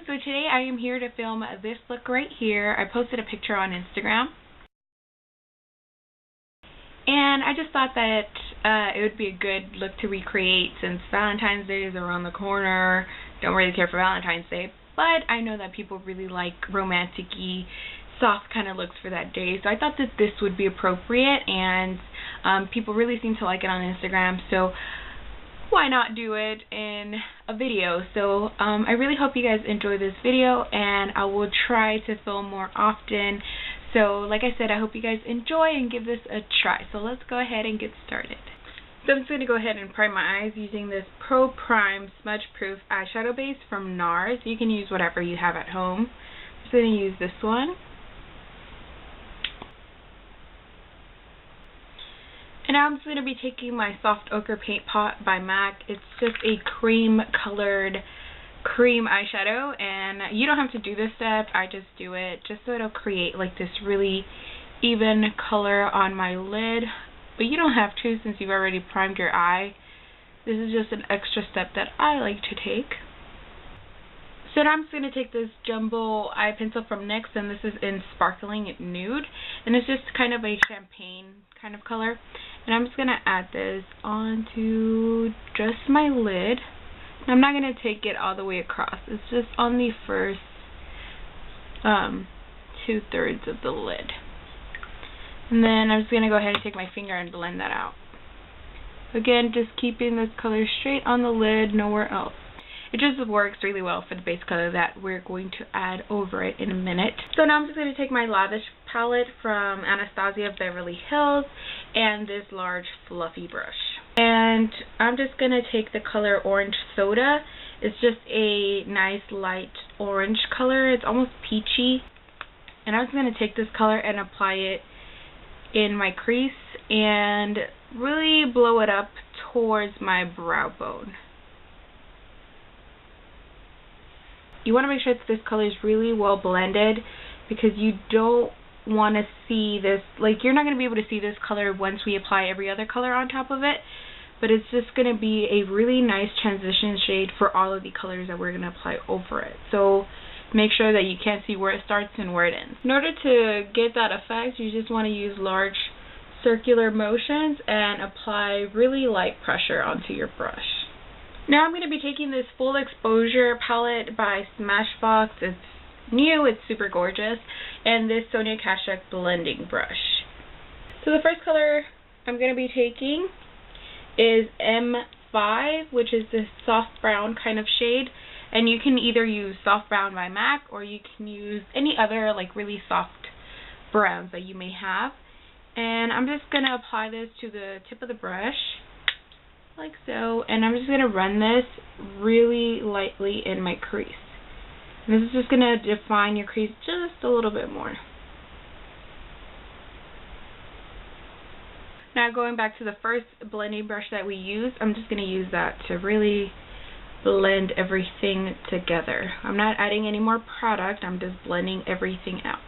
so today I am here to film this look right here. I posted a picture on Instagram. And I just thought that it would be a good look to recreate since Valentine's Day is around the corner. Don't really care for Valentine's Day, but I know that people really like romantic-y, soft kind of looks for that day. So I thought that this would be appropriate, and people really seem to like it on Instagram. So why not do it in a video? So I really hope you guys enjoy this video, and I will try to film more often. So like I said, I hope you guys enjoy and give this a try. So let's go ahead and get started. So I'm just going to go ahead and prime my eyes using this Pro-Prime smudge proof eyeshadow base from Nars. You can use whatever you have at home. I'm just going to use this one. And now I'm just going to be taking my Soft Ochre Paint Pot by MAC. It's just a cream colored cream eyeshadow, and you don't have to do this step. I just do it just so it'll create like this really even color on my lid, but you don't have to since you've already primed your eye. This is just an extra step that I like to take. So now I'm just going to take this jumbo eye pencil from NYX, and this is in Sparkling Nude, and it's just kind of a champagne kind of color. And I'm just going to add this onto just my lid. And I'm not going to take it all the way across. It's just on the first 2/3 of the lid. And then I'm just going to go ahead and take my finger and blend that out. Again, just keeping this color straight on the lid, nowhere else. It just works really well for the base color that we're going to add over it in a minute. So now I'm just going to take my Lavish palette from Anastasia Beverly Hills and this large fluffy brush. And I'm just going to take the color Orange Soda. It's just a nice light orange color. It's almost peachy. And I'm just going to take this color and apply it in my crease and really blow it up towards my brow bone. You want to make sure that this color is really well blended, because you don't want to see this, like you're not going to be able to see this color once we apply every other color on top of it, but it's just going to be a really nice transition shade for all of the colors that we're going to apply over it. So make sure that you can't see where it starts and where it ends. In order to get that effect, you just want to use large circular motions and apply really light pressure onto your brush. Now I'm going to be taking this Full Exposure palette by Smashbox. It's new, it's super gorgeous, and this Sonia Kashuk blending brush. So the first color I'm going to be taking is M5, which is this soft brown kind of shade, and you can either use soft brown by MAC or you can use any other like really soft browns that you may have. And I'm just going to apply this to the tip of the brush like so, and I'm just going to run this really lightly in my crease. And this is just going to define your crease just a little bit more. Now going back to the first blending brush that we used, I'm just going to use that to really blend everything together. I'm not adding any more product, I'm just blending everything out.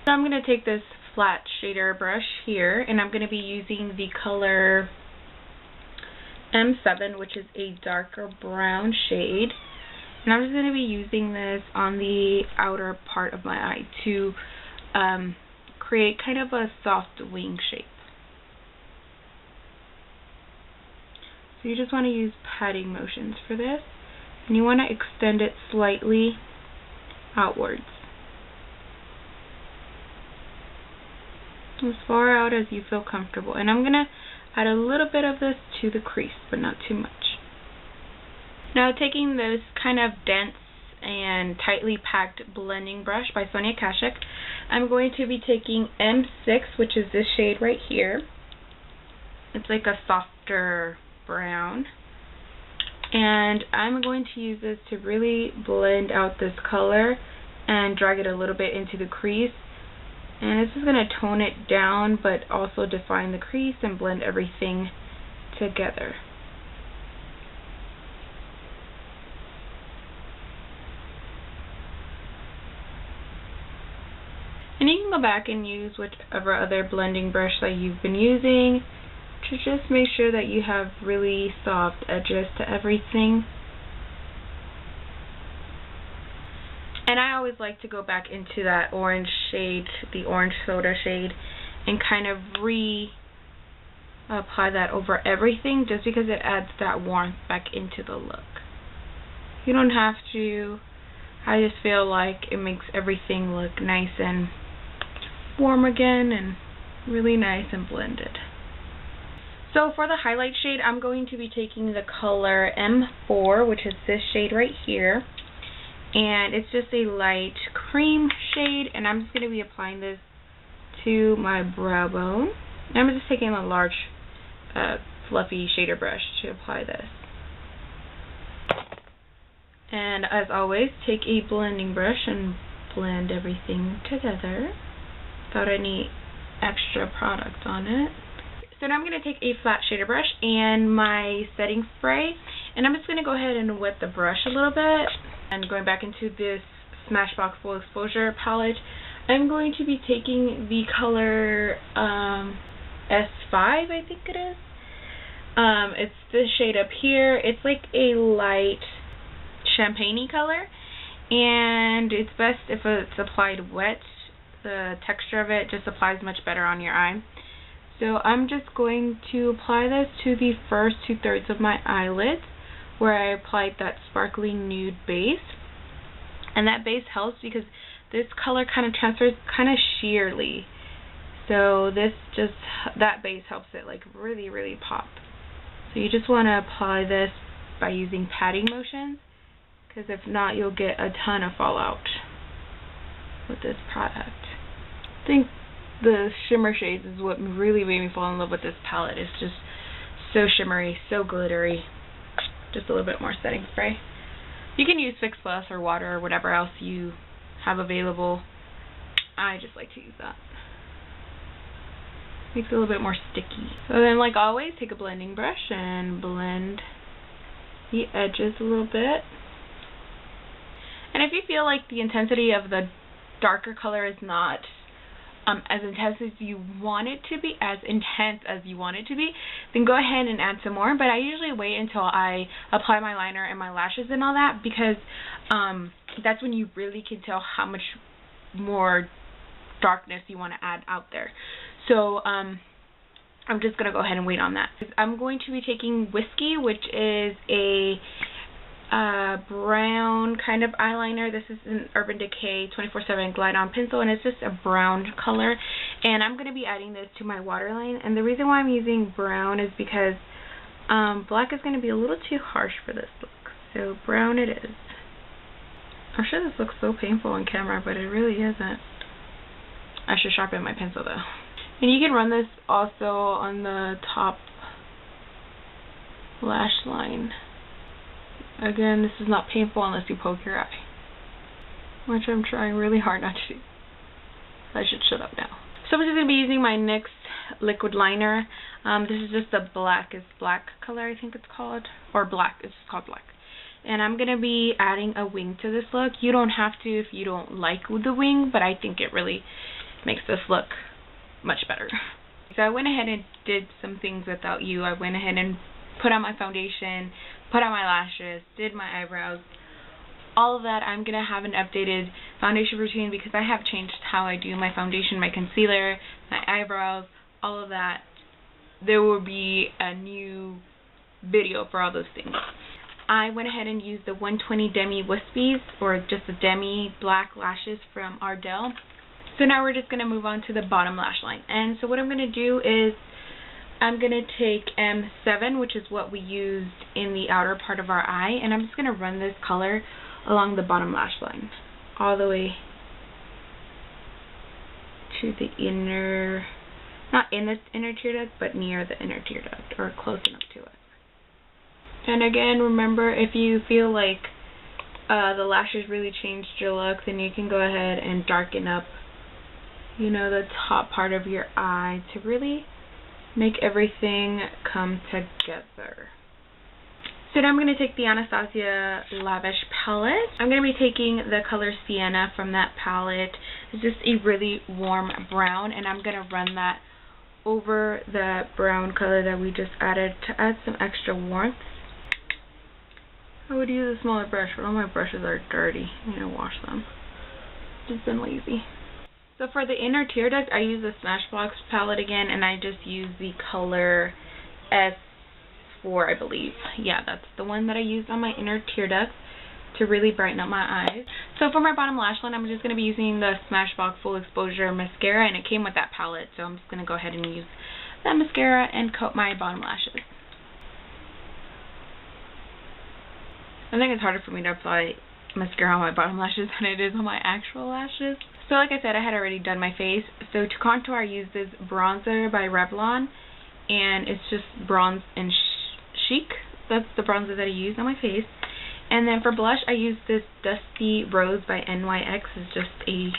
So I'm going to take this flat shader brush here, and I'm going to be using the color M7, which is a darker brown shade, and I'm just going to be using this on the outer part of my eye to create kind of a soft wing shape. So you just want to use patting motions for this, and you want to extend it slightly outwards, as far out as you feel comfortable. And I'm going to add a little bit of this to the crease, but not too much. Now taking this kind of dense and tightly packed blending brush by Sonia Kashuk, I'm going to be taking M6, which is this shade right here. It's like a softer brown. And I'm going to use this to really blend out this color and drag it a little bit into the crease. And this is going to tone it down, but also define the crease and blend everything together. And you can go back and use whatever other blending brush that you've been using to just make sure that you have really soft edges to everything. And I always like to go back into that orange shade, the orange soda shade, and kind of apply that over everything, just because it adds that warmth back into the look. You don't have to. I just feel like it makes everything look nice and warm again and really nice and blended. So for the highlight shade, I'm going to be taking the color M4, which is this shade right here. And it's just a light cream shade, and I'm just going to be applying this to my brow bone. And I'm just taking a large fluffy shader brush to apply this. And as always, take a blending brush and blend everything together without any extra product on it. So now I'm going to take a flat shader brush and my setting spray, and I'm just going to go ahead and wet the brush a little bit. And going back into this Smashbox Full Exposure palette, I'm going to be taking the color S5, I think it is. It's this shade up here. It's like a light champagne-y color, and it's best if it's applied wet. The texture of it just applies much better on your eye. So I'm just going to apply this to the first 2/3 of my eyelids, where I applied that sparkly nude base. And that base helps because this color kind of transfers kind of sheerly. So that base helps it like really, really pop. So you just want to apply this by using patting motions, because if not, you'll get a ton of fallout with this product. I think the shimmer shades is what really made me fall in love with this palette. It's just so shimmery, so glittery. Just a little bit more setting spray. You can use Fix Plus or water or whatever else you have available. I just like to use that. Makes it a little bit more sticky. So then, like always, take a blending brush and blend the edges a little bit. And if you feel like the intensity of the darker color is not as intense as you want it to be, then go ahead and add some more. But I usually wait until I apply my liner and my lashes and all that, because that's when you really can tell how much more darkness you want to add out there. So I'm just going to go ahead and wait on that. I'm going to be taking Whiskey, which is a brown kind of eyeliner. This is an Urban Decay 24/7 Glide On pencil, and it's just a brown color. And I'm going to be adding this to my waterline. And the reason why I'm using brown is because black is going to be a little too harsh for this look. So brown it is. I'm sure this looks so painful on camera, but it really isn't. I should sharpen my pencil though. And you can run this also on the top lash line. Again, this is not painful unless you poke your eye, which I'm trying really hard not to do. I should shut up now. So I'm just going to be using my NYX liquid liner. This is just the blackest black color, I think it's called, or black. It's just called black. And I'm going to be adding a wing to this look. You don't have to if you don't like the wing, but I think it really makes this look much better. So I went ahead and did some things without you. I went ahead and put on my foundation, put on my lashes, did my eyebrows, all of that. I'm going to have an updated foundation routine because I have changed how I do my foundation, my concealer, my eyebrows, all of that. There will be a new video for all those things. I went ahead and used the 120 Demi Wispies, or just the Demi black lashes from Ardell. So now we're just going to move on to the bottom lash line. And so what I'm going to do is I'm going to take M7, which is what we used in the outer part of our eye, and I'm just going to run this color along the bottom lash line, all the way to the inner, not in the inner tear duct, but near the inner tear duct, or close enough to it. And again, remember, if you feel like the lashes really changed your look, then you can go ahead and darken up, you know, the top part of your eye to really make everything come together. So now I'm going to take the Anastasia Lavish palette. I'm going to be taking the color Sienna from that palette. It's just a really warm brown, and I'm going to run that over the brown color that we just added to add some extra warmth. I would use a smaller brush, but all my brushes are dirty. I need to wash them. just been lazy. So for the inner tear duct, I use the Smashbox palette again, and I just use the color S4, I believe. Yeah, that's the one that I used on my inner tear duct to really brighten up my eyes. So for my bottom lash line, I'm just going to be using the Smashbox Full Exposure mascara, and it came with that palette, so I'm just going to go ahead and use that mascara and coat my bottom lashes. I think it's harder for me to apply mascara on my bottom lashes than it is on my actual lashes. So like I said, I had already done my face. So to contour, I use this bronzer by Revlon, and it's just bronze and chic. That's the bronzer that I use on my face. And then for blush, I use this Dusty Rose by NYX. It's just a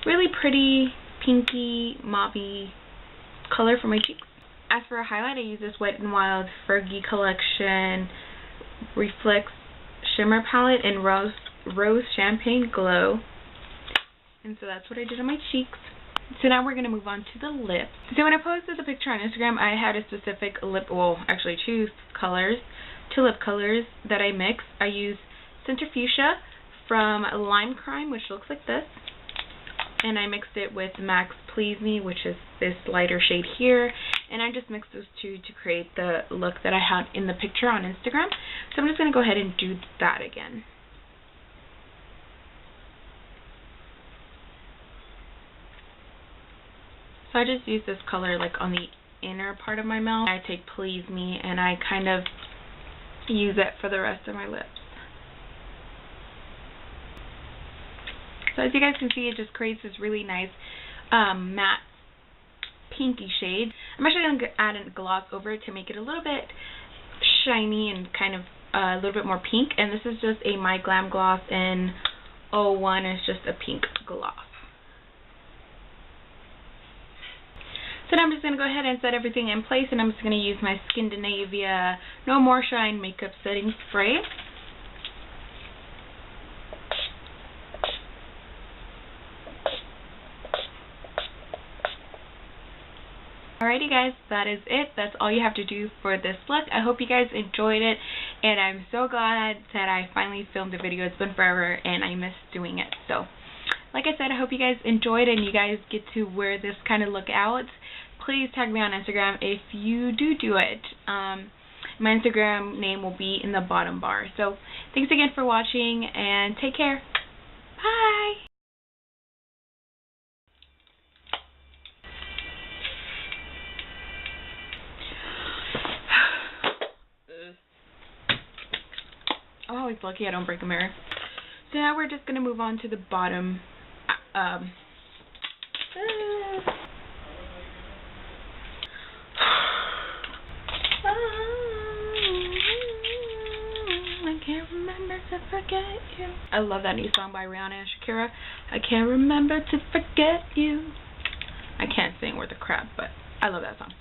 really pretty pinky mauvey color for my cheeks. As for a highlight, I use this Wet n Wild Fergie Collection Reflex Shimmer Palette in Rose Champagne Glow. And so that's what I did on my cheeks. So now we're going to move on to the lips. So when I posted the picture on Instagram, I had a specific lip, well, actually two lip colors that I mix. I use Centrifushia from Lime Crime, which looks like this. And I mixed it with Max Please Me, which is this lighter shade here. And I just mixed those two to create the look that I had in the picture on Instagram. So I'm just going to go ahead and do that again. So I just use this color like on the inner part of my mouth. I take Please Me and I kind of use it for the rest of my lips. So as you guys can see, it just creates this really nice matte pinky shade. I'm actually going to add a gloss over it to make it a little bit shiny and kind of a little bit more pink. And this is just a My Glam gloss in 01. It's just a pink gloss. So now I'm just going to go ahead and set everything in place, and I'm just going to use my Skindinavia No More Shine Makeup Setting Spray. Alrighty guys, that is it. That's all you have to do for this look. I hope you guys enjoyed it, and I'm so glad that I finally filmed a video. It's been forever, and I miss doing it. So, like I said, I hope you guys enjoyed and you guys get to wear this kind of look out. Please tag me on Instagram if you do it. My Instagram name will be in the bottom bar. So, thanks again for watching, and take care. Bye! I'm always lucky I don't break a mirror. So now we're just going to move on to the bottom. I can't remember to forget you. I love that new song by Rihanna and Shakira. I can't remember to forget you. I can't sing worth a crap, but I love that song.